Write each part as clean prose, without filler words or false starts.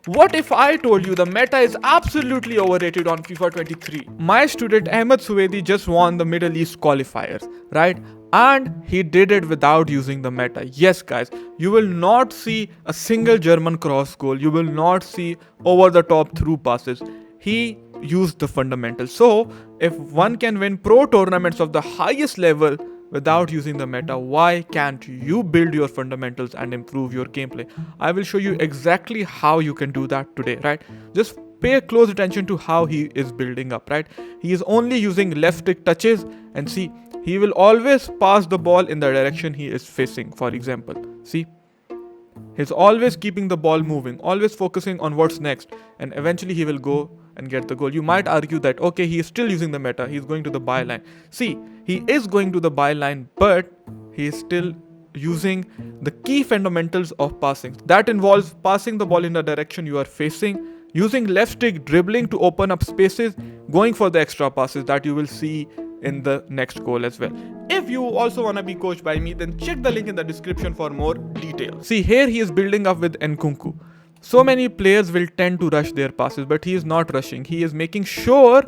What if I told you the meta is absolutely overrated on FIFA 23? My student Ahmed Suwaidi just won the Middle East qualifiers, right? And he did it without using the meta. Yes, guys, you will not see a single German cross goal. You will not see over the top through passes. He used the fundamentals. So, if one can win pro tournaments of the highest level without using the meta, why can't you build your fundamentals and improve your gameplay? I will show you exactly how you can do that today, right? Just pay close attention to how he is building up, right? He is only using left stick touches, and see, he will always pass the ball in the direction he is facing. For example, see, he's always keeping the ball moving, always focusing on what's next, and eventually he will go and get the goal. You might argue that, okay, he is still using the meta, he's going to the byline. See, he is going to the byline, but he is still using the key fundamentals of passing. That involves passing the ball in the direction you are facing, using left stick dribbling to open up spaces, going for the extra passes that you will see in the next goal as well. If you also want to be coached by me, then check the link in the description for more details. See, here he is building up with Nkunku. So many players will tend to rush their passes, but he is not rushing. He is making sure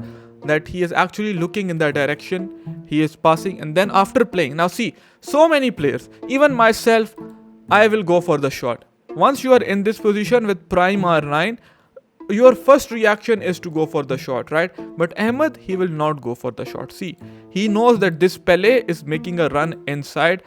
that he is actually looking in that direction. He is passing, and then after playing. Now see, so many players, even myself, I will go for the shot. Once you are in this position with prime R9, your first reaction is to go for the shot, right? But Ahmed, he will not go for the shot. See, he knows that this Pele is making a run inside,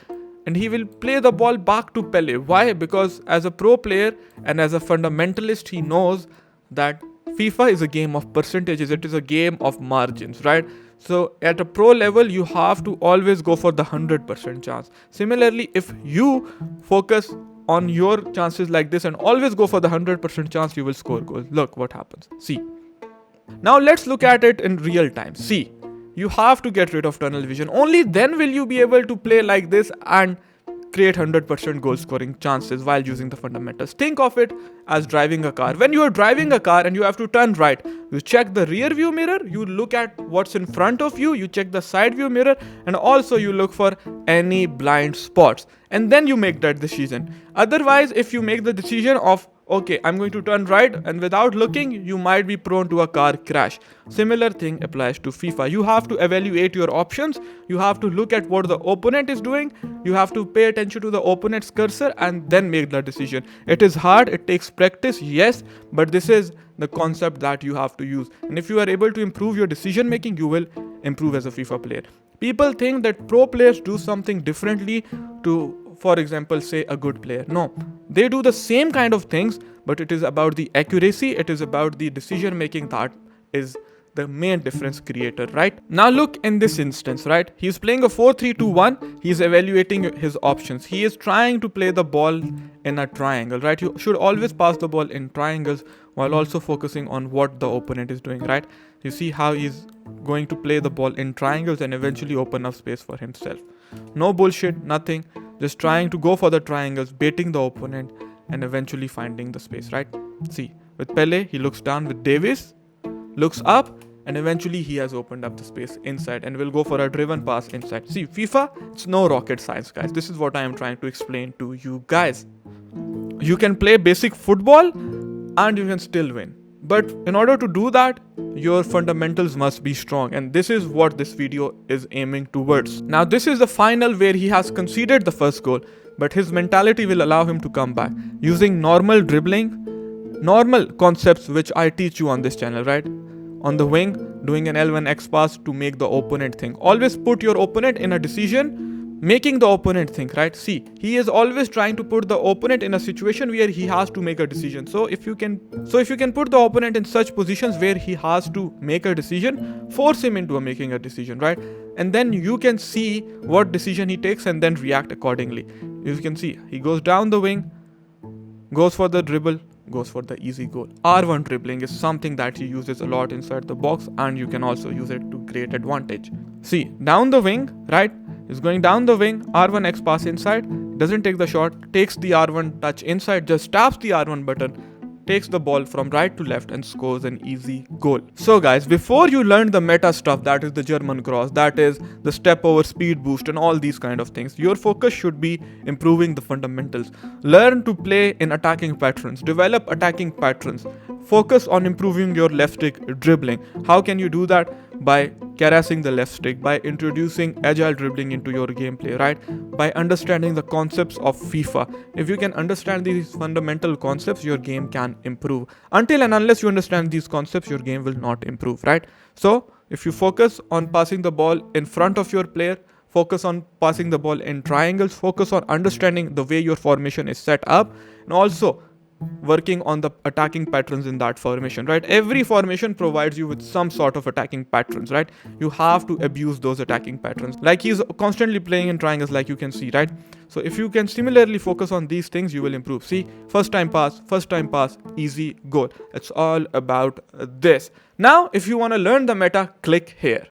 and he will play the ball back to Pele. Why? Because as a pro player and as a fundamentalist, he knows that FIFA is a game of percentages. It is a game of margins, right? So at a pro level, you have to always go for the 100% chance. Similarly, if you focus on your chances like this and always go for the 100% chance, you will score goals. Look what happens. See. Now let's look at it in real time. See, you have to get rid of tunnel vision. Only then will you be able to play like this and create 100% goal scoring chances while using the fundamentals. Think of it as driving a car. When you are driving a car and you have to turn right, you check the rear view mirror, you look at what's in front of you, you check the side view mirror, and also you look for any blind spots, and then you make that decision. Otherwise, if you make the decision of, okay, I'm going to turn right, and without looking, you might be prone to a car crash. Similar thing applies to FIFA. You have to evaluate your options. You have to look at what the opponent is doing. You have to pay attention to the opponent's cursor and then make the decision. It is hard. It takes practice, yes, but this is the concept that you have to use. And if you are able to improve your decision making, you will improve as a FIFA player. People think that pro players do something differently to, for example, say a good player. No, they do the same kind of things, but it is about the accuracy, it is about the decision making that is the main difference creator, right? Now look in this instance, right? He's playing a 4-3-2-1. He's evaluating his options. He is trying to play the ball in a triangle, right? You should always pass the ball in triangles while also focusing on what the opponent is doing, right? You see how he's going to play the ball in triangles and eventually open up space for himself. No bullshit, nothing. Just trying to go for the triangles, baiting the opponent, and eventually finding the space, right? See, with Pele, he looks down. With Davis, looks up, and eventually he has opened up the space inside and will go for a driven pass inside. See, FIFA, it's no rocket science, guys. This is what I am trying to explain to you guys. You can play basic football and you can still win. But in order to do that, your fundamentals must be strong, and this is what this video is aiming towards. Now this is the final where he has conceded the first goal, but his mentality will allow him to come back using normal dribbling, normal concepts which I teach you on this channel, right? On the wing, doing an L1X pass to make the opponent think. Always put your opponent in a decision, making the opponent think, right? See, he is always trying to put the opponent in a situation where he has to make a decision. So if you can put the opponent in such positions where he has to make a decision, force him into making a decision, right? And then you can see what decision he takes and then react accordingly. You can see he goes down the wing, goes for the dribble, goes for the easy goal. R1 dribbling is something that he uses a lot inside the box, and you can also use it to great advantage. See, down the wing, right? He's going down the wing, R1 X pass inside, doesn't take the shot, takes the R1 touch inside, just taps the R1 button, takes the ball from right to left and scores an easy goal. So guys, before you learn the meta stuff, that is the German cross, that is the step over speed boost and all these kind of things, your focus should be improving the fundamentals. Learn to play in attacking patterns, develop attacking patterns, focus on improving your left stick dribbling. How can you do that? By caressing the left stick, by introducing agile dribbling into your gameplay, right? By understanding the concepts of FIFA. If you can understand these fundamental concepts, your game can improve. Until and unless you understand these concepts, your game will not improve, right? So if you focus on passing the ball in front of your player, focus on passing the ball in triangles, focus on understanding the way your formation is set up, and also working on the attacking patterns in that formation, right? Every formation provides you with some sort of attacking patterns, right? You have to abuse those attacking patterns. Like he's constantly playing in triangles, like you can see, right? So if you can similarly focus on these things, you will improve. See, first time pass, easy goal. It's all about this. Now if you want to learn the meta, click here.